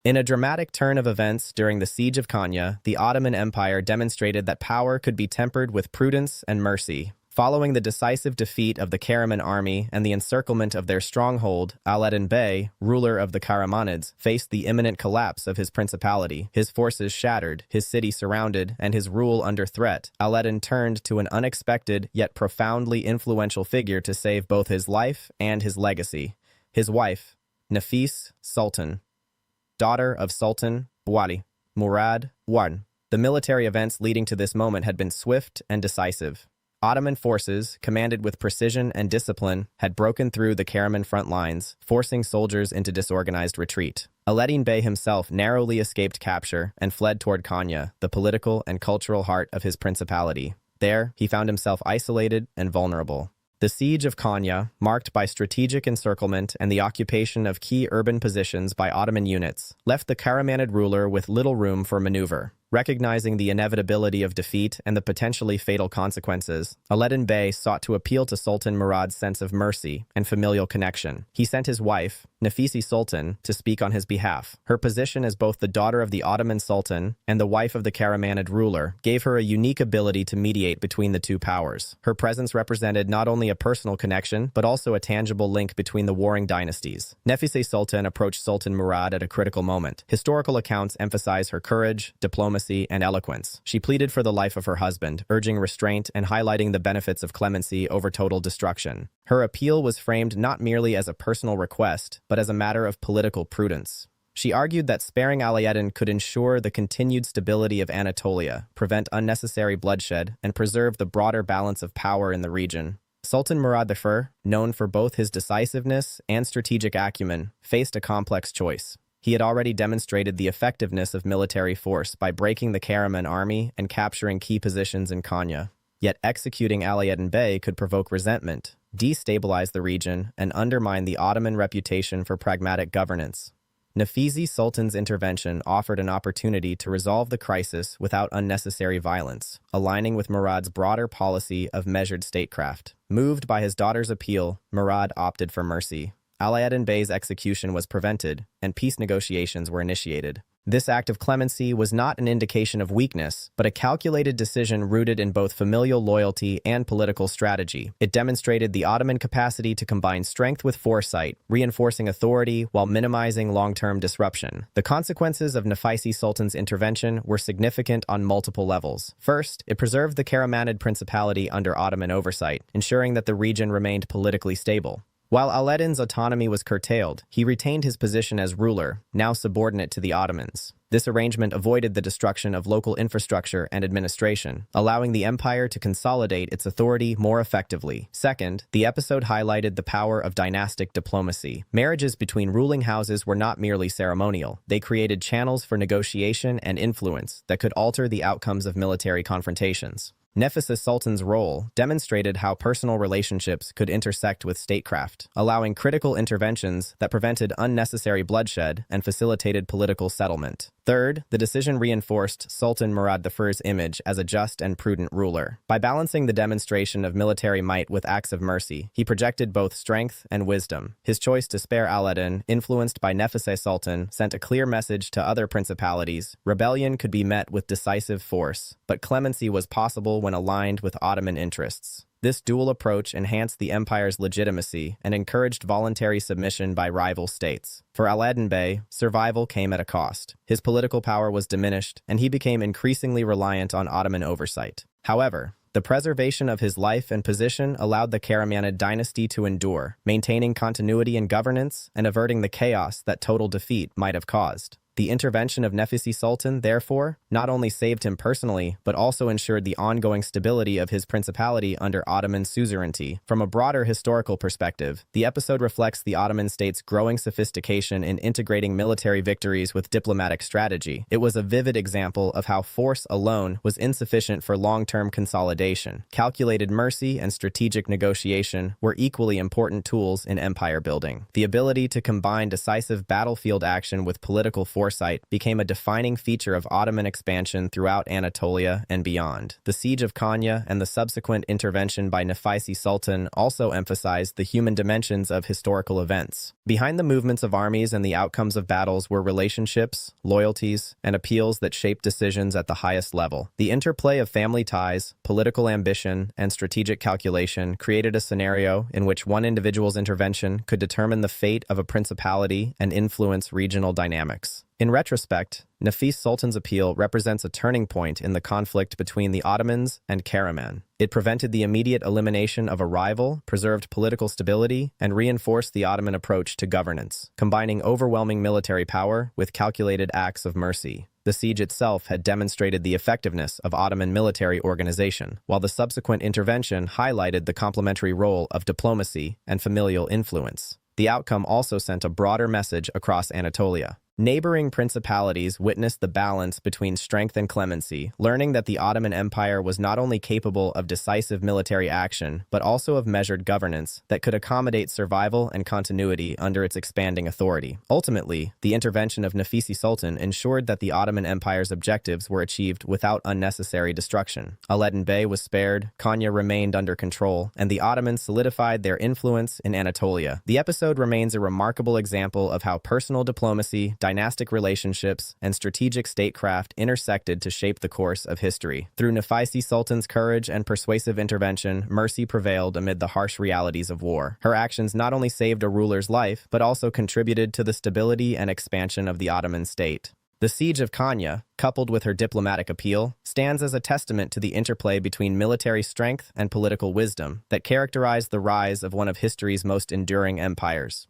In a dramatic turn of events during the Siege of Konya, the Ottoman Empire demonstrated that power could be tempered with prudence and mercy. Following the decisive defeat of the Karaman army and the encirclement of their stronghold, Alaeddin Bey, ruler of the Karamanids, faced the imminent collapse of his principality. His forces shattered, his city surrounded, and his rule under threat. Alaeddin turned to an unexpected yet profoundly influential figure to save both his life and his legacy. His wife, Nefise Sultan, daughter of Sultan Wali Murad I. The military events leading to this moment had been swift and decisive. Ottoman forces, commanded with precision and discipline, had broken through the Karaman front lines, forcing soldiers into disorganized retreat. Alaeddin Bey himself narrowly escaped capture and fled toward Konya, the political and cultural heart of his principality. There, he found himself isolated and vulnerable. The siege of Konya, marked by strategic encirclement and the occupation of key urban positions by Ottoman units, left the Karamanid ruler with little room for maneuver. Recognizing the inevitability of defeat and the potentially fatal consequences, Alaeddin Bey sought to appeal to Sultan Murad's sense of mercy and familial connection. He sent his wife, Nefise Sultan, to speak on his behalf. Her position as both the daughter of the Ottoman Sultan and the wife of the Karamanid ruler gave her a unique ability to mediate between the two powers. Her presence represented not only a personal connection, but also a tangible link between the warring dynasties. Nefise Sultan approached Sultan Murad at a critical moment. Historical accounts emphasize her courage, diplomacy, and eloquence. She pleaded for the life of her husband, urging restraint and highlighting the benefits of clemency over total destruction. Her appeal was framed not merely as a personal request, but as a matter of political prudence. She argued that sparing Alaeddin could ensure the continued stability of Anatolia, prevent unnecessary bloodshed, and preserve the broader balance of power in the region. Sultan Murad I, known for both his decisiveness and strategic acumen, faced a complex choice. He had already demonstrated the effectiveness of military force by breaking the Karaman army and capturing key positions in Konya. Yet executing Alaeddin Bey could provoke resentment, destabilize the region, and undermine the Ottoman reputation for pragmatic governance. Nefise Sultan's intervention offered an opportunity to resolve the crisis without unnecessary violence, aligning with Murad's broader policy of measured statecraft. Moved by his daughter's appeal, Murad opted for mercy. Alaeddin Bey's execution was prevented, and peace negotiations were initiated. This act of clemency was not an indication of weakness, but a calculated decision rooted in both familial loyalty and political strategy. It demonstrated the Ottoman capacity to combine strength with foresight, reinforcing authority while minimizing long-term disruption. The consequences of Nefise Sultan's intervention were significant on multiple levels. First, it preserved the Karamanid principality under Ottoman oversight, ensuring that the region remained politically stable. While Alaeddin's autonomy was curtailed, he retained his position as ruler, now subordinate to the Ottomans. This arrangement avoided the destruction of local infrastructure and administration, allowing the empire to consolidate its authority more effectively. Second, the episode highlighted the power of dynastic diplomacy. Marriages between ruling houses were not merely ceremonial. They created channels for negotiation and influence that could alter the outcomes of military confrontations. Nefise Sultan's role demonstrated how personal relationships could intersect with statecraft, allowing critical interventions that prevented unnecessary bloodshed and facilitated political settlement. Third, the decision reinforced Sultan Murad I's image as a just and prudent ruler. By balancing the demonstration of military might with acts of mercy, he projected both strength and wisdom. His choice to spare Alaeddin, influenced by Nefise Sultan, sent a clear message to other principalities. Rebellion could be met with decisive force, but clemency was possible when aligned with Ottoman interests. This dual approach enhanced the empire's legitimacy and encouraged voluntary submission by rival states. For Alaeddin Bey, survival came at a cost. His political power was diminished, and he became increasingly reliant on Ottoman oversight. However, the preservation of his life and position allowed the Karamanid dynasty to endure, maintaining continuity in governance and averting the chaos that total defeat might have caused. The intervention of Nefise Sultan, therefore, not only saved him personally, but also ensured the ongoing stability of his principality under Ottoman suzerainty. From a broader historical perspective, the episode reflects the Ottoman state's growing sophistication in integrating military victories with diplomatic strategy. It was a vivid example of how force alone was insufficient for long-term consolidation. Calculated mercy and strategic negotiation were equally important tools in empire building. The ability to combine decisive battlefield action with political foresight foresight became a defining feature of Ottoman expansion throughout Anatolia and beyond. The siege of Konya and the subsequent intervention by Nefise Sultan also emphasized the human dimensions of historical events. Behind the movements of armies and the outcomes of battles were relationships, loyalties, and appeals that shaped decisions at the highest level. The interplay of family ties, political ambition, and strategic calculation created a scenario in which one individual's intervention could determine the fate of a principality and influence regional dynamics. In retrospect, Nefise Sultan's appeal represents a turning point in the conflict between the Ottomans and Karaman. It prevented the immediate elimination of a rival, preserved political stability, and reinforced the Ottoman approach to governance, combining overwhelming military power with calculated acts of mercy. The siege itself had demonstrated the effectiveness of Ottoman military organization, while the subsequent intervention highlighted the complementary role of diplomacy and familial influence. The outcome also sent a broader message across Anatolia. Neighboring principalities witnessed the balance between strength and clemency, learning that the Ottoman Empire was not only capable of decisive military action, but also of measured governance that could accommodate survival and continuity under its expanding authority. Ultimately, the intervention of Nefise Sultan ensured that the Ottoman Empire's objectives were achieved without unnecessary destruction. Aledin Bey was spared, Konya remained under control, and the Ottomans solidified their influence in Anatolia. The episode remains a remarkable example of how personal diplomacy, dynastic relationships, and strategic statecraft intersected to shape the course of history. Through Nefise Sultan's courage and persuasive intervention, mercy prevailed amid the harsh realities of war. Her actions not only saved a ruler's life, but also contributed to the stability and expansion of the Ottoman state. The siege of Konya, coupled with her diplomatic appeal, stands as a testament to the interplay between military strength and political wisdom that characterized the rise of one of history's most enduring empires.